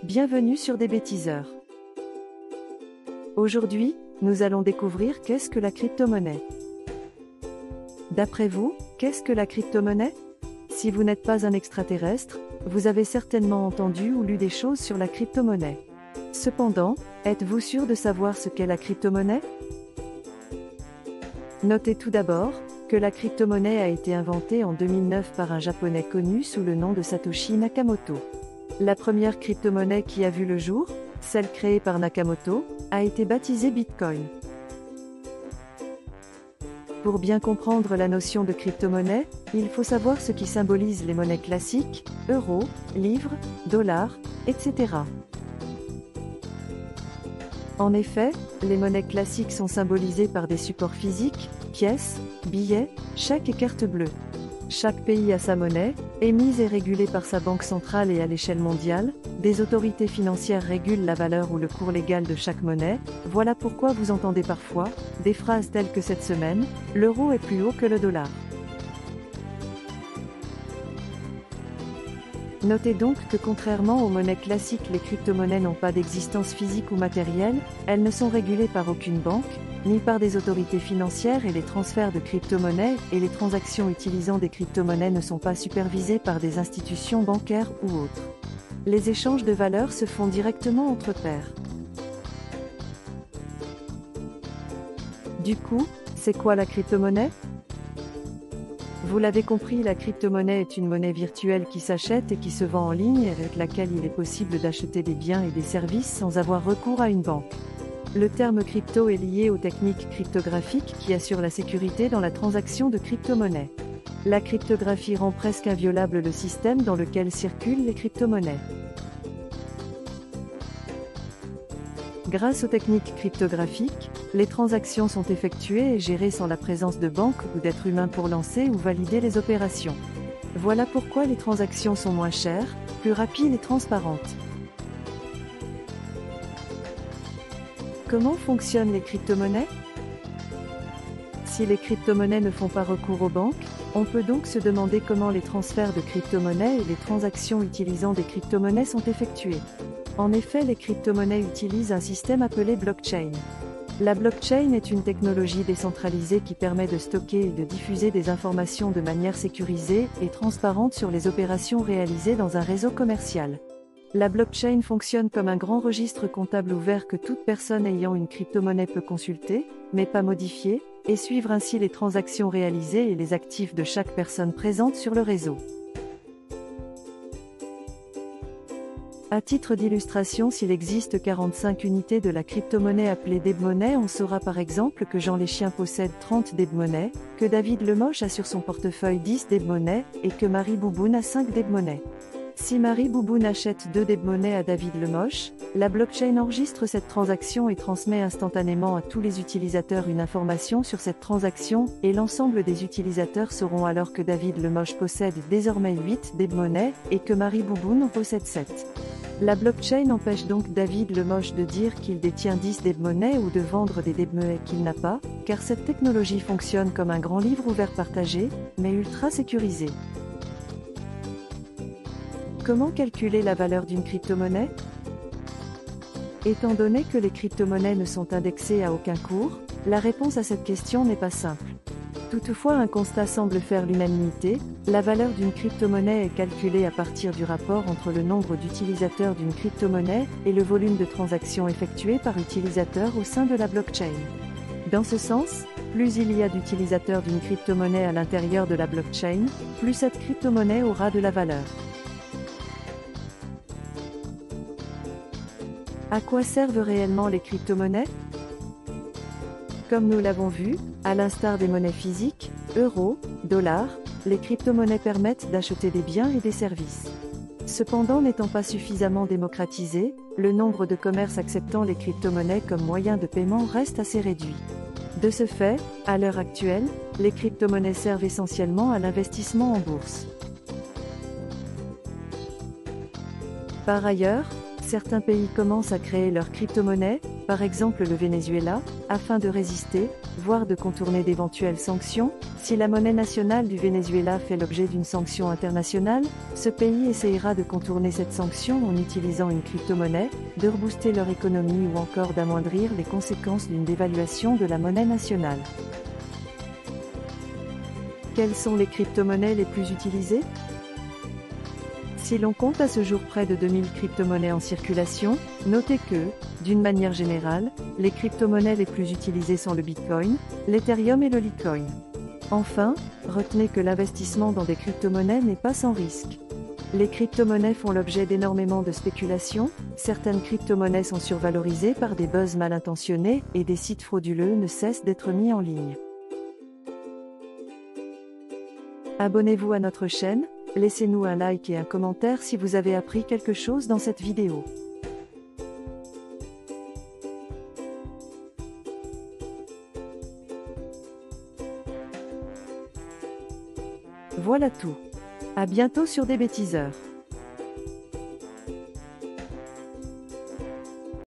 Bienvenue sur Des Bêtiseurs. Aujourd'hui, nous allons découvrir qu'est-ce que la crypto-monnaie. D'après vous, qu'est-ce que la crypto-monnaie? Si vous n'êtes pas un extraterrestre, vous avez certainement entendu ou lu des choses sur la crypto-monnaie. Cependant, êtes-vous sûr de savoir ce qu'est la crypto-monnaie? Notez tout d'abord que la crypto-monnaie a été inventée en 2009 par un japonais connu sous le nom de Satoshi Nakamoto. La première crypto-monnaie qui a vu le jour, celle créée par Nakamoto, a été baptisée Bitcoin. Pour bien comprendre la notion de crypto-monnaie, il faut savoir ce qui symbolise les monnaies classiques, euros, livres, dollars, etc. En effet, les monnaies classiques sont symbolisées par des supports physiques, pièces, billets, chèques et cartes bleues. Chaque pays a sa monnaie, émise et régulée par sa banque centrale et à l'échelle mondiale, des autorités financières régulent la valeur ou le cours légal de chaque monnaie. Voilà pourquoi vous entendez parfois des phrases telles que cette semaine, l'euro est plus haut que le dollar. Notez donc que contrairement aux monnaies classiques, les crypto-monnaies n'ont pas d'existence physique ou matérielle, elles ne sont régulées par aucune banque, ni par des autorités financières et les transferts de crypto-monnaies et les transactions utilisant des crypto-monnaies ne sont pas supervisés par des institutions bancaires ou autres. Les échanges de valeurs se font directement entre pairs. Du coup, c'est quoi la crypto-monnaie? Vous l'avez compris, la crypto-monnaie est une monnaie virtuelle qui s'achète et qui se vend en ligne et avec laquelle il est possible d'acheter des biens et des services sans avoir recours à une banque. Le terme crypto est lié aux techniques cryptographiques qui assurent la sécurité dans la transaction de crypto-monnaies. La cryptographie rend presque inviolable le système dans lequel circulent les crypto-monnaies. Grâce aux techniques cryptographiques, les transactions sont effectuées et gérées sans la présence de banques ou d'êtres humains pour lancer ou valider les opérations. Voilà pourquoi les transactions sont moins chères, plus rapides et transparentes. Comment fonctionnent les crypto-monnaies? Si les crypto-monnaies ne font pas recours aux banques, on peut donc se demander comment les transferts de crypto-monnaies et les transactions utilisant des crypto-monnaies sont effectués. En effet, les crypto-monnaies utilisent un système appelé blockchain. La blockchain est une technologie décentralisée qui permet de stocker et de diffuser des informations de manière sécurisée et transparente sur les opérations réalisées dans un réseau commercial. La blockchain fonctionne comme un grand registre comptable ouvert que toute personne ayant une crypto-monnaie peut consulter, mais pas modifier, et suivre ainsi les transactions réalisées et les actifs de chaque personne présente sur le réseau. À titre d'illustration, s'il existe 45 unités de la crypto-monnaie appelée DebMoney, on saura par exemple que Jean Léchien possède 30 DebMoney, que David Lemoche a sur son portefeuille 10 DebMoney, et que Marie Bouboune a 5 DebMoney. Si Marie Bouboune achète 2 DebMoney à David Lemoche, la blockchain enregistre cette transaction et transmet instantanément à tous les utilisateurs une information sur cette transaction, et l'ensemble des utilisateurs sauront alors que David Lemoche possède désormais 8 DebMoney, et que Marie Bouboune en possède 7. La blockchain empêche donc David Lemoche de dire qu'il détient 10 DebMoney ou de vendre des DebMoney qu'il n'a pas, car cette technologie fonctionne comme un grand livre ouvert partagé, mais ultra sécurisé. Comment calculer la valeur d'une crypto-monnaie? Étant donné que les crypto-monnaies ne sont indexées à aucun cours, la réponse à cette question n'est pas simple. Toutefois, un constat semble faire l'unanimité, la valeur d'une crypto-monnaie est calculée à partir du rapport entre le nombre d'utilisateurs d'une crypto-monnaie et le volume de transactions effectuées par utilisateur au sein de la blockchain. Dans ce sens, plus il y a d'utilisateurs d'une crypto-monnaie à l'intérieur de la blockchain, plus cette crypto-monnaie aura de la valeur. À quoi servent réellement les crypto-monnaies? Comme nous l'avons vu, à l'instar des monnaies physiques, euros, dollars, les crypto-monnaies permettent d'acheter des biens et des services. Cependant, n'étant pas suffisamment démocratisé, le nombre de commerces acceptant les crypto-monnaies comme moyen de paiement reste assez réduit. De ce fait, à l'heure actuelle, les crypto-monnaies servent essentiellement à l'investissement en bourse. Par ailleurs, certains pays commencent à créer leurs crypto-monnaies, par exemple le Venezuela, afin de résister, voire de contourner d'éventuelles sanctions, Si la monnaie nationale du Venezuela fait l'objet d'une sanction internationale, ce pays essayera de contourner cette sanction en utilisant une crypto-monnaie, de rebooster leur économie ou encore d'amoindrir les conséquences d'une dévaluation de la monnaie nationale. Quelles sont les crypto-monnaies les plus utilisées? Si l'on compte à ce jour près de 2000 crypto-monnaies en circulation, notez que, d'une manière générale, les crypto-monnaies les plus utilisées sont le Bitcoin, l'Ethereum et le Litecoin. Enfin, retenez que l'investissement dans des crypto-monnaies n'est pas sans risque. Les crypto-monnaies font l'objet d'énormément de spéculations, certaines crypto-monnaies sont survalorisées par des buzz mal intentionnés et des sites frauduleux ne cessent d'être mis en ligne. Abonnez-vous à notre chaîne, laissez-nous un like et un commentaire si vous avez appris quelque chose dans cette vidéo. Voilà tout. À bientôt sur des bêtiseurs.